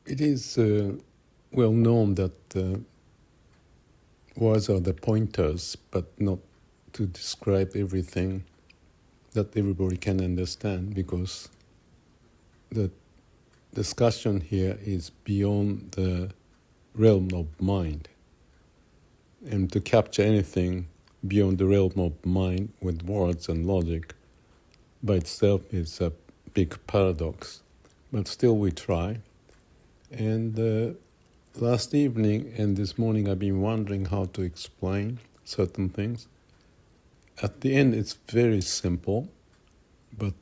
It is well known that words are the pointers, but not to describe everything that everybody can understand, because the discussion here is beyond the realm of mind. And to capture anything beyond the realm of mind with words and logic by itself is a big paradox. But still we try. And last evening and this morning I've been wondering how to explain certain things. At the end it's very simple, but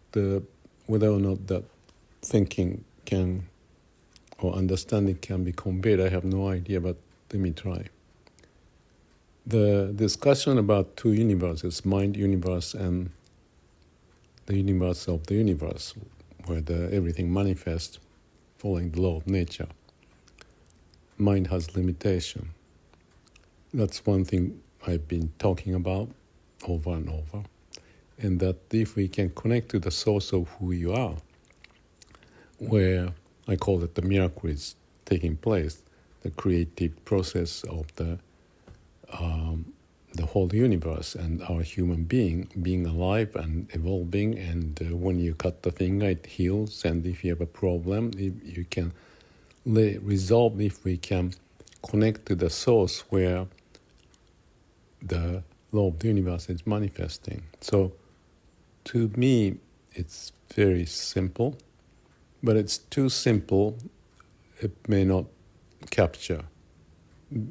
whether or not that thinking can or understanding can be conveyed, I have no idea, but let me try. The discussion about two universes, mind universe and the universe of the universe, where everything manifests following the law of nature. Mind has limitation. That's one thing I've been talking about over and over. And that if we can connect to the source of who you are, where I call it the miracle is taking place, the creative process of the whole universe and our human being alive and evolving, and when you cut the finger it heals, and if you have a problem you can resolve if we can connect to the source where the law of the universe is manifesting. So to me it's very simple, but it's too simple, it may not capture,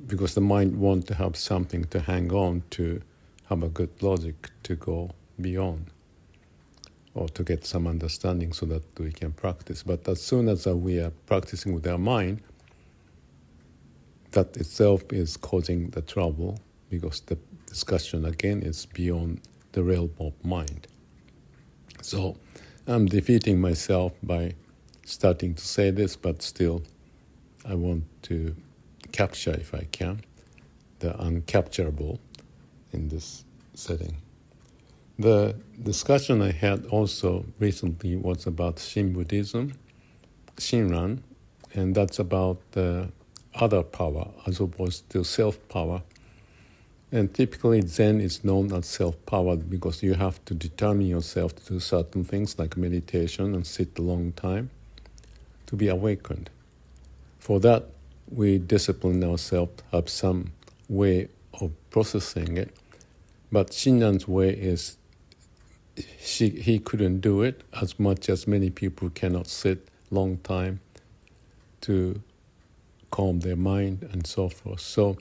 because the mind wants to have something to hang on to, have a good logic to go beyond, or to get some understanding so that we can practice. But as soon as we are practicing with our mind, that itself is causing the trouble, because the discussion again is beyond the realm of mind. So I'm defeating myself by starting to say this, but still I want to capture, if I can, the uncapturable in this setting. The discussion I had also recently was about Shin Buddhism, Shinran, and that's about the other power as opposed to self-power. And typically Zen is known as self-power because you have to determine yourself to do certain things like meditation and sit a long time to be awakened. For that, we discipline ourselves, have some way of processing it. But Shinran's way is he couldn't do it as much as many people cannot sit long time to calm their mind and so forth. So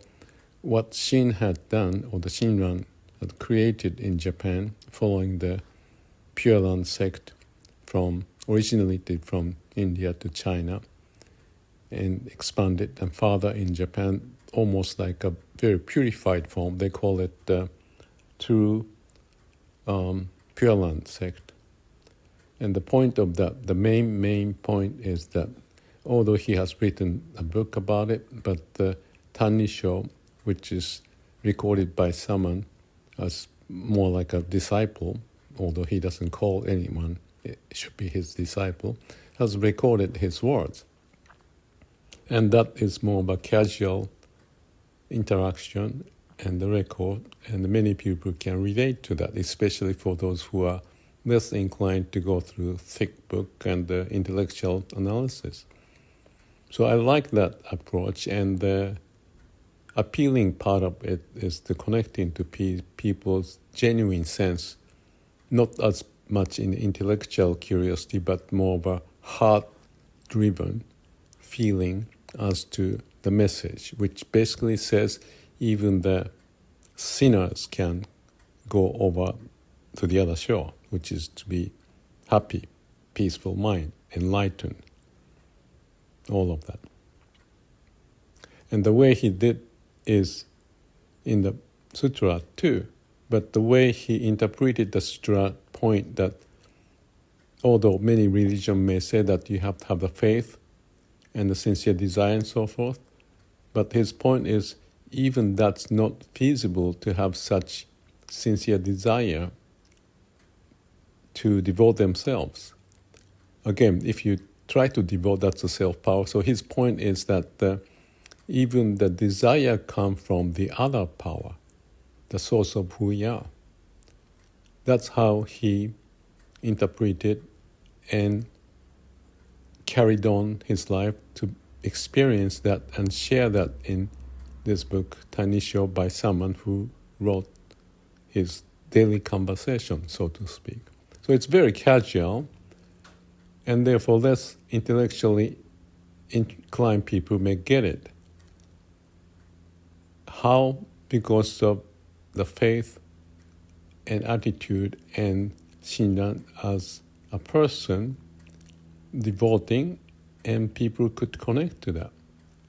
what Shin had done, or the Shinran had created in Japan, following the Pure Land sect originated from India to China, and expanded and further in Japan, almost like a very purified form. They call it true Pure Land sect. And the point of that, the main point is that although he has written a book about it, but the Tanisho, which is recorded by someone as more like a disciple, although he doesn't call anyone, it should be his disciple, has recorded his words. And that is more of a casual interaction and the record, and many people can relate to that, especially for those who are less inclined to go through thick book and intellectual analysis. So I like that approach, and the appealing part of it is the connecting to people's genuine sense, not as much in intellectual curiosity, but more of a heart-driven feeling as to the message, which basically says even the sinners can go over to the other shore, which is to be happy, peaceful mind, enlightened, all of that. And the way he did is in the sutra too, but the way he interpreted the sutra point that although many religions may say that you have to have the faith and the sincere desire and so forth, but his point is even that's not feasible to have such sincere desire to devote themselves. Again, if you try to devote that to self-power. So his point is that even the desire comes from the other power, the source of who we are. That's how he interpreted and carried on his life to experience that and share that in this book, Tiny Show, by someone who wrote his daily conversation, so to speak. So it's very casual, and therefore less intellectually inclined people may get it. How? Because of the faith and attitude and Shinran as a person devoting, and people could connect to that.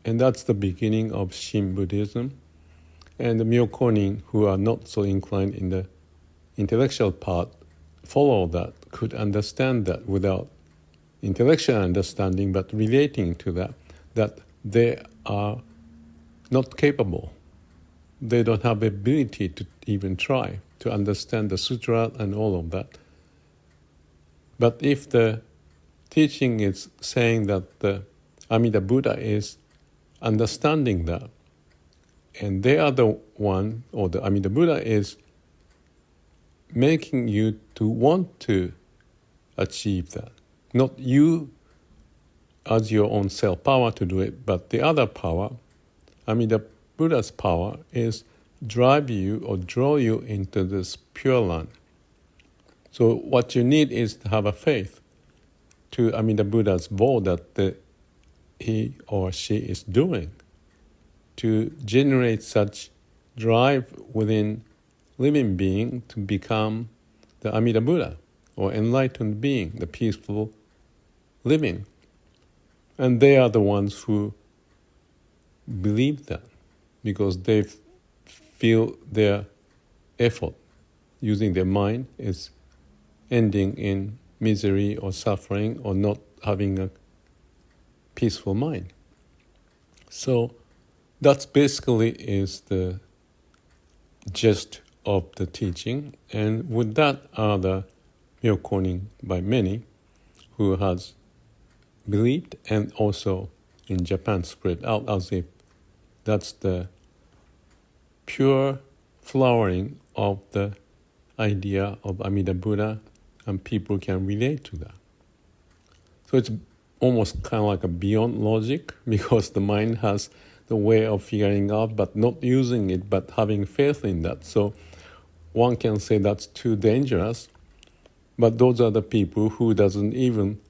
And that's the beginning of Shin Buddhism. And the Mykonin, who are not so inclined in the intellectual part, follow that, could understand that without intellectual understanding, but relating to that they are not capable. They don't have the ability to even try to understand the sutra and all of that. But if the teaching is saying that the Amida Buddha is understanding that, and they are the one, or the Amida Buddha is making you to want to achieve that. Not you as your own self-power to do it, but the other power, Amida Buddha's power, is drive you or draw you into this pure land. So what you need is to have a faith to Amida Buddha's vow that he or she is doing, to generate such drive within living being to become the Amida Buddha, or enlightened being, the peaceful living. And they are the ones who believe that, because they feel their effort using their mind is ending in misery or suffering or not having a peaceful mind. So that's basically is the gist of the teaching, and with that are the Mykonin by many who has believed, and also in Japan spread out as if that's the pure flowering of the idea of Amida Buddha, and people can relate to that. So it's almost kind of like a beyond logic, because the mind has the way of figuring out but not using it, but having faith in that. So one can say that's too dangerous, but those are the people who doesn't even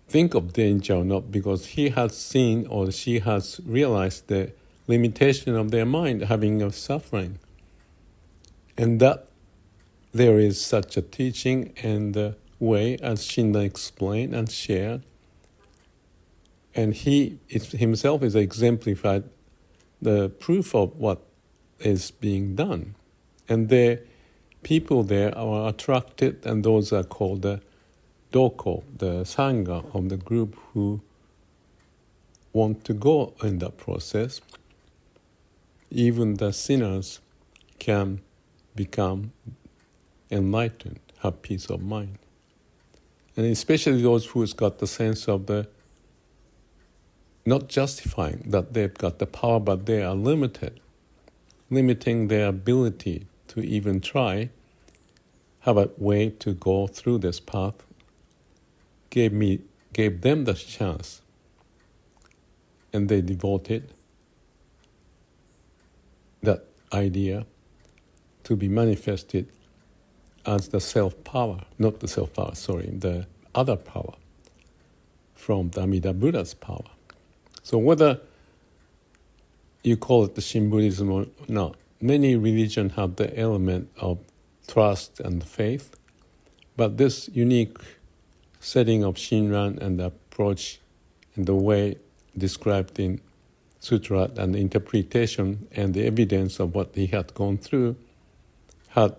think of danger or not, because he has seen or she has realized the limitation of their mind having a suffering. And that there is such a teaching and way, as Shinran explained and shared. And he himself is exemplified the proof of what is being done. And the people there are attracted, and those are called the Doko, the Sangha of the group, who want to go in that process. Even the sinners can become enlightened, have peace of mind. And especially those who's got the sense of the not justifying that they've got the power, but they are limiting their ability to even try, have a way to go through this path, gave them the chance, and they devoted that idea to be manifested as the self-power, not the self-power, the other power from the Amida Buddha's power. So whether you call it the Shin Buddhism or not, many religions have the element of trust and faith, but this unique setting of Shinran and the approach and the way described in Sutra and the interpretation and the evidence of what he had gone through had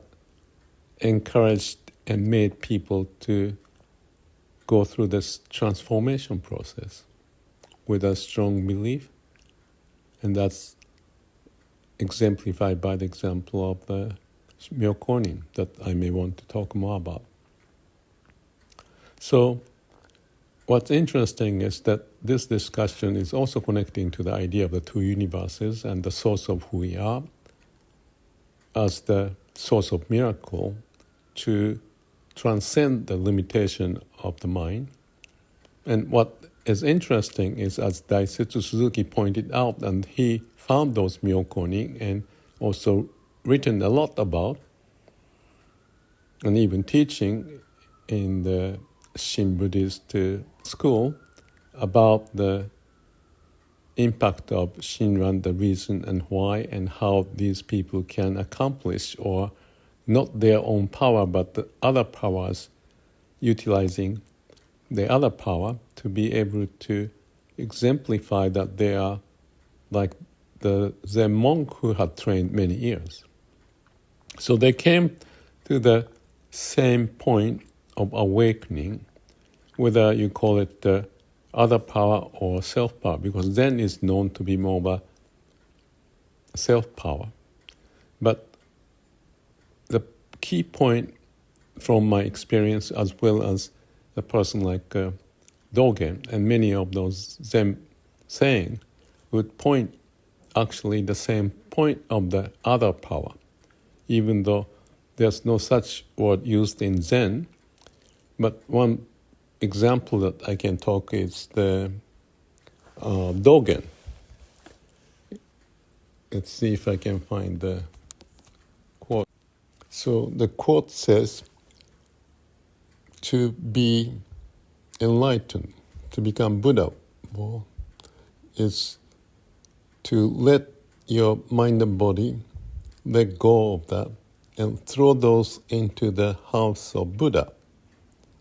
encouraged and made people to go through this transformation process with a strong belief. And that's exemplified by the example of the Mykonin that I may want to talk more about. So what's interesting is that this discussion is also connecting to the idea of the two universes and the source of who we are as the source of miracle to transcend the limitation of the mind. And what is interesting is, as Daisetsu Suzuki pointed out, and he found those Mykonin and also written a lot about, and even teaching in the Shin Buddhist school about the impact of Shinran, the reason and why, and how these people can accomplish, or not their own power, but the other powers, utilizing the other power to be able to exemplify that they are like the Zen monk who had trained many years. So they came to the same point of awakening, whether you call it the other power or self-power, because Zen is known to be more of a self-power. But the key point from my experience, as well as a person like Dogen and many of those Zen saying, would point actually the same point of the other power, even though there's no such word used in Zen. But one example that I can talk is the Dogen. Let's see if I can find the quote. So the quote says, to be enlightened, to become Buddha, is to let your mind and body let go of that and throw those into the house of Buddha.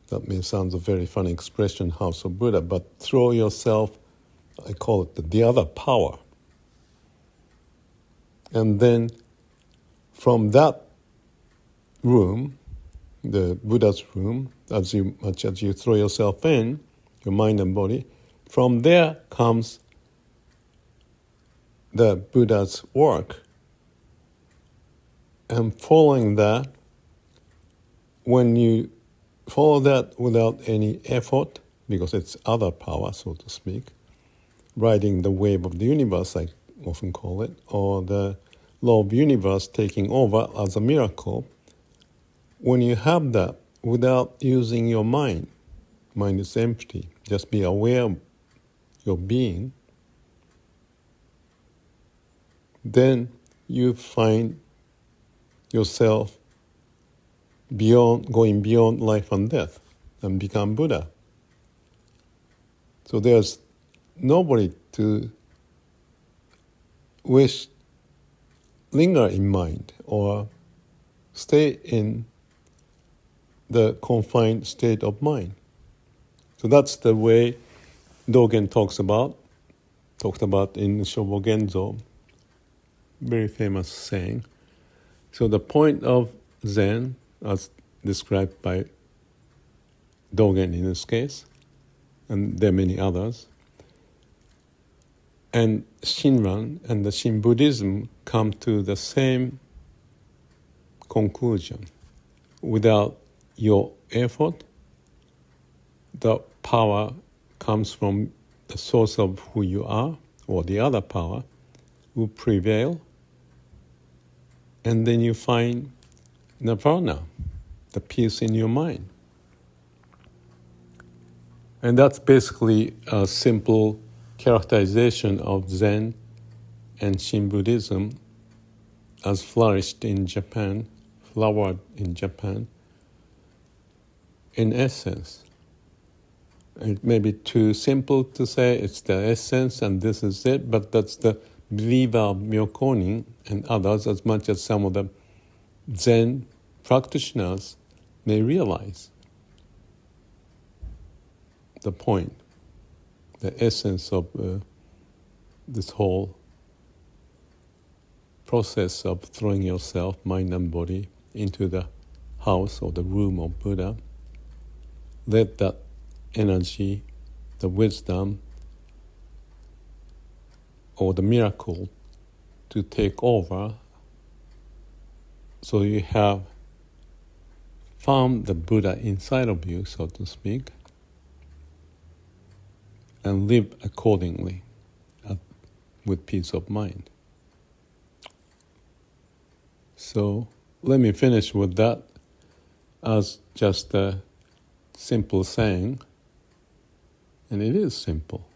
That may sound a very funny expression, house of Buddha, but throw yourself, I call it the other power. And then from that room, the Buddha's room, as much as you throw yourself in, your mind and body, from there comes the Buddha's work. And following that, when you follow that without any effort, because it's other power, so to speak, riding the wave of the universe, I often call it, or the law of universe taking over as a miracle, when you have that without using your mind is empty, just be aware of your being, then you find yourself going beyond life and death and become Buddha. So there's nobody to linger in mind or stay in the confined state of mind. So that's the way Dogen talked about in Shobogenzo, very famous saying. So the point of Zen, as described by Dogen in this case, and there are many others, and Shinran and the Shin Buddhism come to the same conclusion. Without your effort, the power comes from the source of who you are, or the other power, will prevail, and then you find nirvana, the peace in your mind. And that's basically a simple characterization of Zen and Shin Buddhism as flourished in Japan, flowered in Japan, in essence. It may be too simple to say it's the essence and this is it, but that's the believer of Mykonin and others, as much as some of the Zen practitioners may realize the point, the essence of this whole process of throwing yourself, mind and body, into the house or the room of Buddha. Let that energy, the wisdom, or the miracle to take over, so you have found the Buddha inside of you, so to speak, and live accordingly with peace of mind. So let me finish with that as just a simple saying, and it is simple.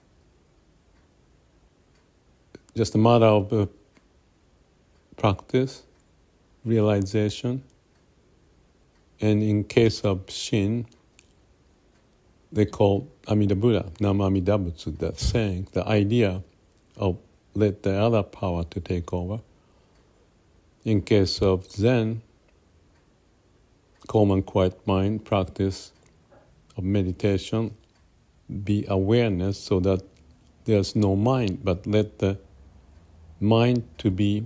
Just a matter of practice, realization, and in case of Shin, they call Amida Buddha, Nam Amida Butsu, that saying, the idea of let the other power to take over. In case of Zen, calm and quiet mind, practice of meditation, be awareness so that there's no mind, but let the mind to be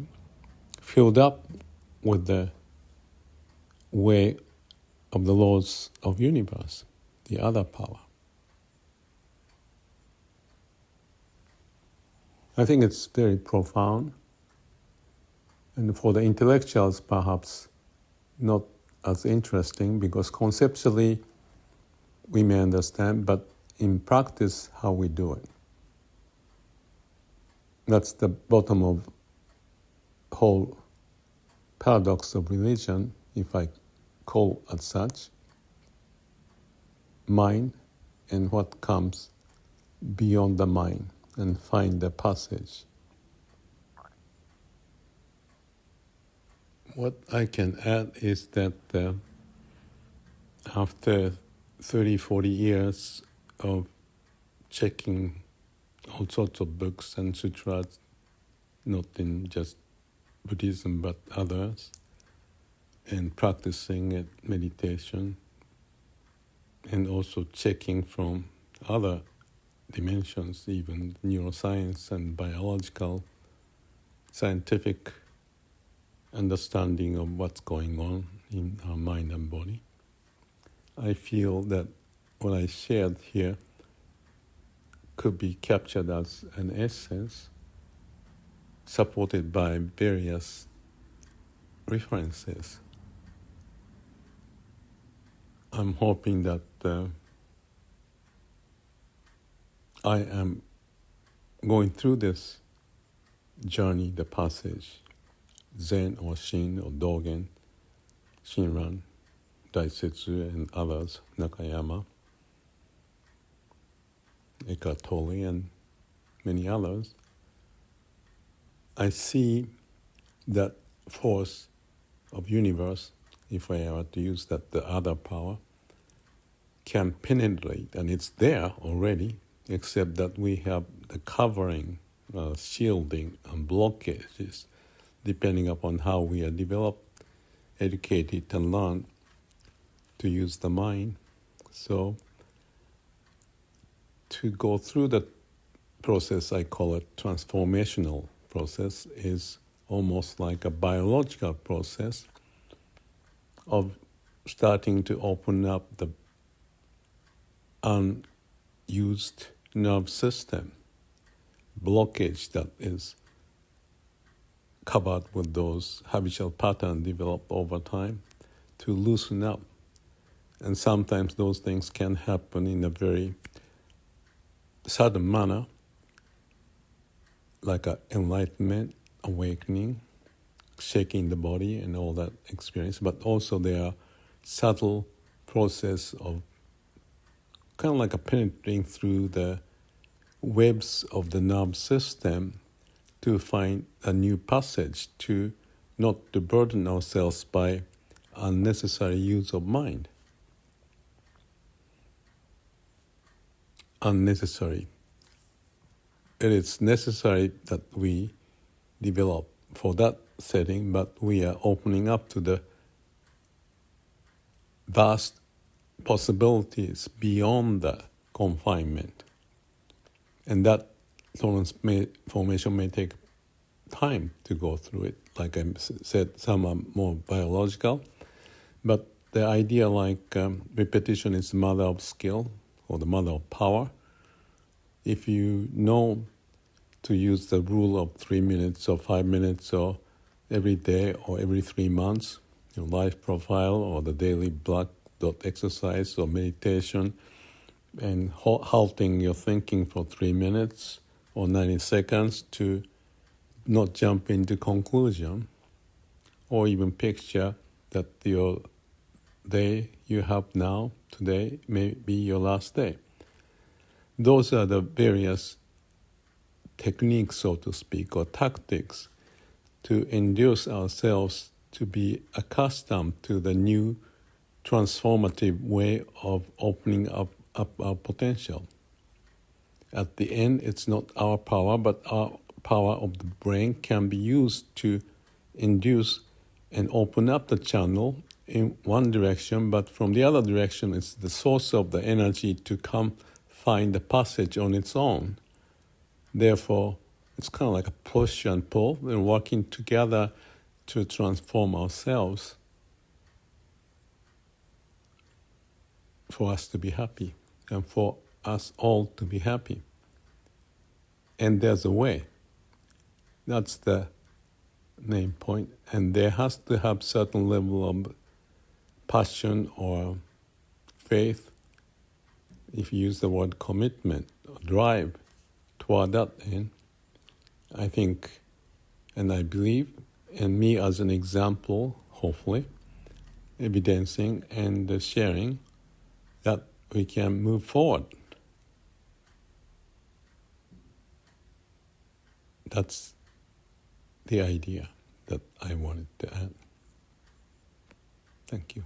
filled up with the way of the laws of universe, the other power. I think it's very profound, and for the intellectuals perhaps not as interesting, because conceptually we may understand, but in practice how we do it. That's the bottom of whole paradox of religion, if I call as such, mind and what comes beyond the mind, and find the passage. What I can add is that after 30, 40 years of checking all sorts of books and sutras, not in just Buddhism but others, and practicing it, meditation, and also checking from other dimensions, even neuroscience and biological, scientific understanding of what's going on in our mind and body. I feel that what I shared here could be captured as an essence supported by various references. I'm hoping that I am going through this journey, the passage, Zen or Shin or Dogen, Shinran, Daisetsu and others, Nakayama, Eckhart Tolle and many others, I see that force of universe, if I were to use that, the other power, can penetrate, and it's there already, except that we have the covering, shielding, and blockages, depending upon how we are developed, educated, and learn to use the mind. So to go through the process, I call it transformational process, is almost like a biological process of starting to open up the unused nerve system, blockage that is covered with those habitual patterns developed over time, to loosen up. And sometimes those things can happen in a very sudden manner, like an enlightenment, awakening, shaking the body and all that experience. But also there are subtle process of kind of like a penetrating through the webs of the nerve system to find a new passage, to not to burden ourselves by unnecessary use of mind. Unnecessary. It is necessary that we develop for that setting, but we are opening up to the vast possibilities beyond the confinement. And that formation may take time to go through it. Like I said, some are more biological, but the idea like repetition is the mother of skill or the mother of power. If you know to use the rule of 3 minutes or 5 minutes or every day or every 3 months, your life profile or the daily block dot exercise or meditation, and halting your thinking for 3 minutes or 90 seconds to not jump into conclusion, or even picture that your day you have now, today, may be your last day. Those are the various techniques, so to speak, or tactics to induce ourselves to be accustomed to the new transformative way of opening up our potential. At the end, it's not our power, but our power of the brain can be used to induce and open up the channel in one direction, but from the other direction, it's the source of the energy to come find the passage on its own. Therefore, it's kind of like a push and pull, and working together to transform ourselves for us to be happy and for us all to be happy. And there's a way. That's the main point. And there has to have certain level of passion or faith, if you use the word commitment, or drive toward that end. I think, and I believe, and me as an example, hopefully, evidencing and sharing that we can move forward. That's the idea that I wanted to add. Thank you.